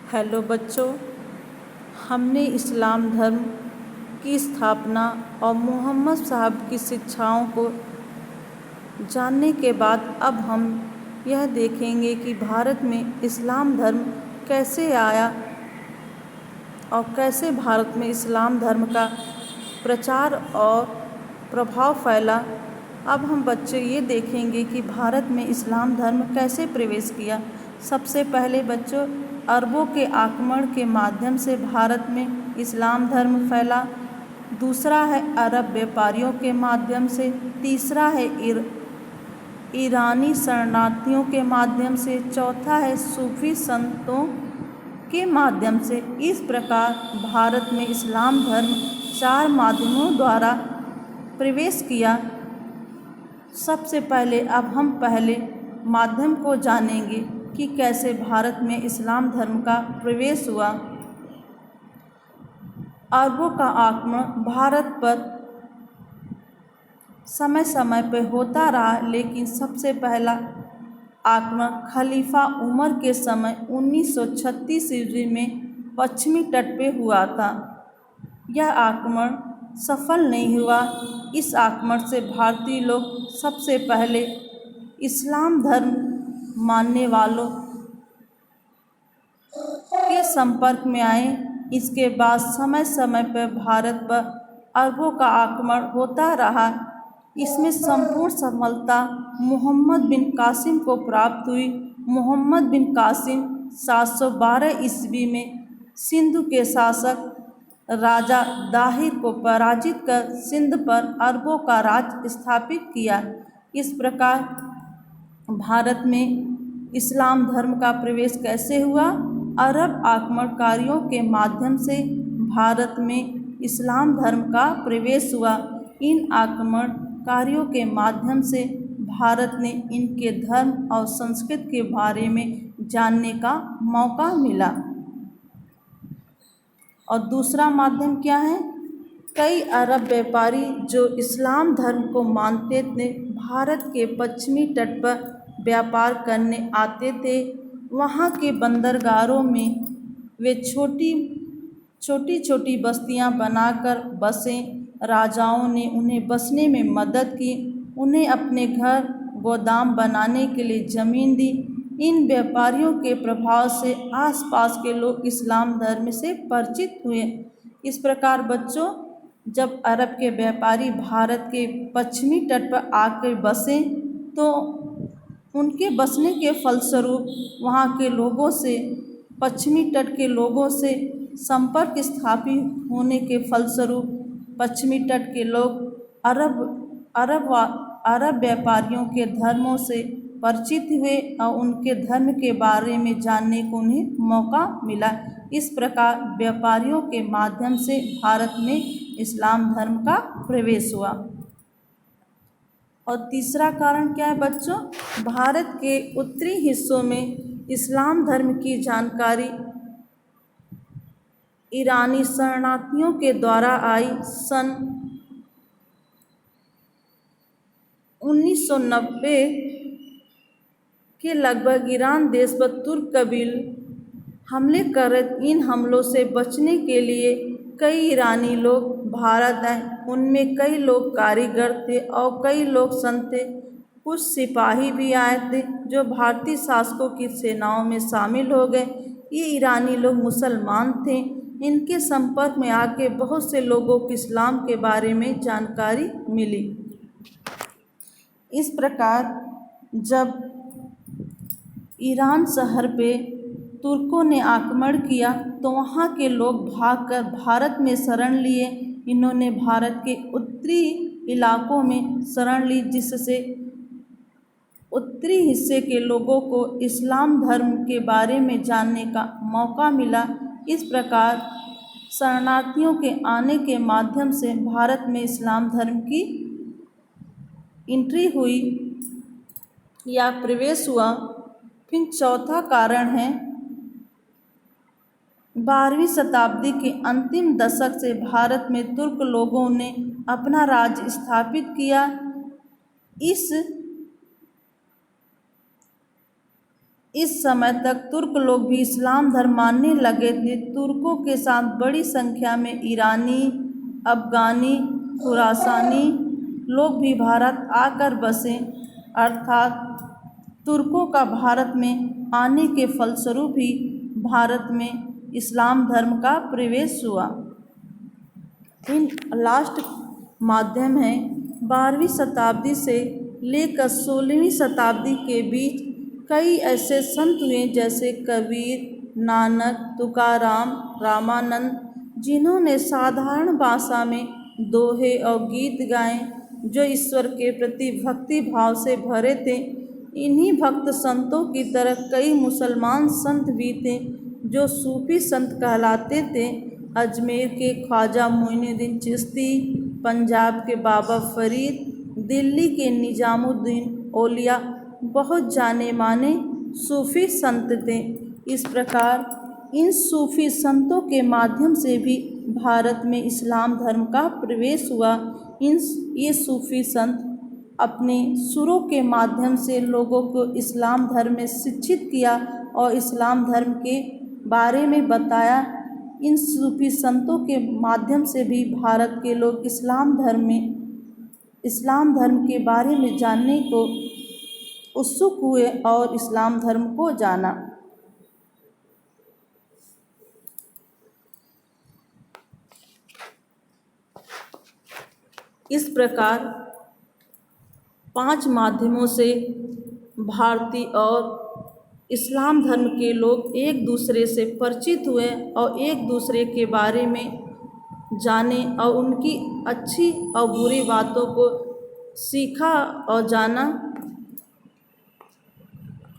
Hello बच्चों, हमने इस्लाम धर्म की स्थापना और मोहम्मद साहब की शिक्षाओं को जानने के बाद अब हम यह देखेंगे कि भारत में इस्लाम धर्म कैसे आया और कैसे भारत में इस्लाम धर्म का प्रचार और प्रभाव फैला। अब हम बच्चे ये देखेंगे कि भारत में इस्लाम धर्म कैसे प्रवेश किया। सबसे पहले बच्चों, अरबों के आक्रमण के माध्यम से भारत में इस्लाम धर्म फैला। दूसरा है अरब व्यापारियों के माध्यम से। तीसरा है ईरानी शरणार्थियों के माध्यम से। चौथा है सूफी संतों के माध्यम से। इस प्रकार भारत में इस्लाम धर्म 4 माध्यमों द्वारा प्रवेश किया। सबसे पहले अब हम पहले माध्यम को जानेंगे कि कैसे भारत में इस्लाम धर्म का प्रवेश हुआ। अरबों का आक्रमण भारत पर समय समय पर होता रहा, लेकिन सबसे पहला आक्रमण खलीफा उमर के समय 1936 ईस्वी में पश्चिमी तट पे हुआ था। यह आक्रमण सफल नहीं हुआ। इस आक्रमण से भारतीय लोग सबसे पहले इस्लाम धर्म मानने वालों के संपर्क में आए। इसके बाद समय समय पर भारत पर अरबों का आक्रमण होता रहा। इसमें संपूर्ण सफलता मोहम्मद बिन कासिम को प्राप्त हुई। मोहम्मद बिन कासिम 712 ईस्वी में सिंधु के शासक राजा दाहिर को पराजित कर सिंध पर अरबों का राज स्थापित किया। इस प्रकार भारत में इस्लाम धर्म का प्रवेश कैसे हुआ? अरब आक्रमणकारियों के माध्यम से भारत में इस्लाम धर्म का प्रवेश हुआ। इन आक्रमणकारियों के माध्यम से भारत ने इनके धर्म और संस्कृति के बारे में जानने का मौका मिला। और दूसरा माध्यम क्या है? कई अरब व्यापारी जो इस्लाम धर्म को मानते थे, भारत के पश्चिमी तट पर व्यापार करने आते थे। वहाँ के बंदरगाहों में वे छोटी छोटी बस्तियाँ बनाकर बसे। राजाओं ने उन्हें बसने में मदद की, उन्हें अपने घर गोदाम बनाने के लिए ज़मीन दी। इन व्यापारियों के प्रभाव से आसपास के लोग इस्लाम धर्म से परिचित हुए। इस प्रकार बच्चों, जब अरब के व्यापारी भारत के पश्चिमी तट पर आकर बसे तो उनके बसने के फलस्वरूप वहाँ के लोगों से, पश्चिमी तट के लोगों से संपर्क स्थापित होने के फलस्वरूप पश्चिमी तट के लोग अरब व्यापारियों के धर्मों से परिचित हुए और उनके धर्म के बारे में जानने को उन्हें मौका मिला। इस प्रकार व्यापारियों के माध्यम से भारत में इस्लाम धर्म का प्रवेश हुआ। और तीसरा कारण क्या है बच्चों? भारत के उत्तरी हिस्सों में इस्लाम धर्म की जानकारी ईरानी शरणार्थियों के द्वारा आई। सन 1990 के लगभग ईरान देश पर तुर्क कबीले हमले कर रहे। इन हमलों से बचने के लिए कई ईरानी लोग भारत आए। उनमें कई लोग कारीगर थे और कई लोग संत थे। कुछ सिपाही भी आए थे जो भारतीय शासकों की सेनाओं में शामिल हो गए। ये ईरानी लोग मुसलमान थे। इनके संपर्क में आके बहुत से लोगों को इस्लाम के बारे में जानकारी मिली। इस प्रकार जब ईरान शहर पे तुर्कों ने आक्रमण किया तो वहाँ के लोग भागकर भारत में शरण लिए। इन्होंने भारत के उत्तरी इलाकों में शरण ली, जिससे उत्तरी हिस्से के लोगों को इस्लाम धर्म के बारे में जानने का मौका मिला। इस प्रकार शरणार्थियों के आने के माध्यम से भारत में इस्लाम धर्म की एंट्री हुई या प्रवेश हुआ। फिर चौथा कारण है 12वीं शताब्दी के अंतिम दशक से भारत में तुर्क लोगों ने अपना राज्य स्थापित किया। इस इस समय तक तुर्क लोग भी इस्लाम धर्म मानने लगे थे। तुर्कों के साथ बड़ी संख्या में ईरानी, अफ़गानी, खुरासानी लोग भी भारत आकर बसे, अर्थात तुर्कों का भारत में आने के फलस्वरूप ही भारत में इस्लाम धर्म का प्रवेश हुआ। इन लास्ट माध्यम है 12वीं शताब्दी से लेकर 16वीं शताब्दी के बीच कई ऐसे संत हुए जैसे कबीर, नानक, तुकाराम, रामानंद, जिन्होंने साधारण भाषा में दोहे और गीत गाए जो ईश्वर के प्रति भक्ति भाव से भरे थे। इन्हीं भक्त संतों की तरह कई मुसलमान संत भी थे जो सूफी संत कहलाते थे। अजमेर के ख्वाजा मोइनुद्दीन चिश्ती, पंजाब के बाबा फरीद, दिल्ली के निजामुद्दीन औलिया बहुत जाने माने सूफी संत थे। इस प्रकार इन सूफी संतों के माध्यम से भी भारत में इस्लाम धर्म का प्रवेश हुआ। ये सूफी संत अपने सुरों के माध्यम से लोगों को इस्लाम धर्म में शिक्षित किया और इस्लाम धर्म के बारे में बताया। इन सूफी संतों के माध्यम से भी भारत के लोग इस्लाम धर्म के बारे में जानने को उत्सुक हुए और इस्लाम धर्म को जाना। इस प्रकार 5 माध्यमों से भारतीय और इस्लाम धर्म के लोग एक दूसरे से परिचित हुए और एक दूसरे के बारे में जाने और उनकी अच्छी और बुरी बातों को सीखा और जाना।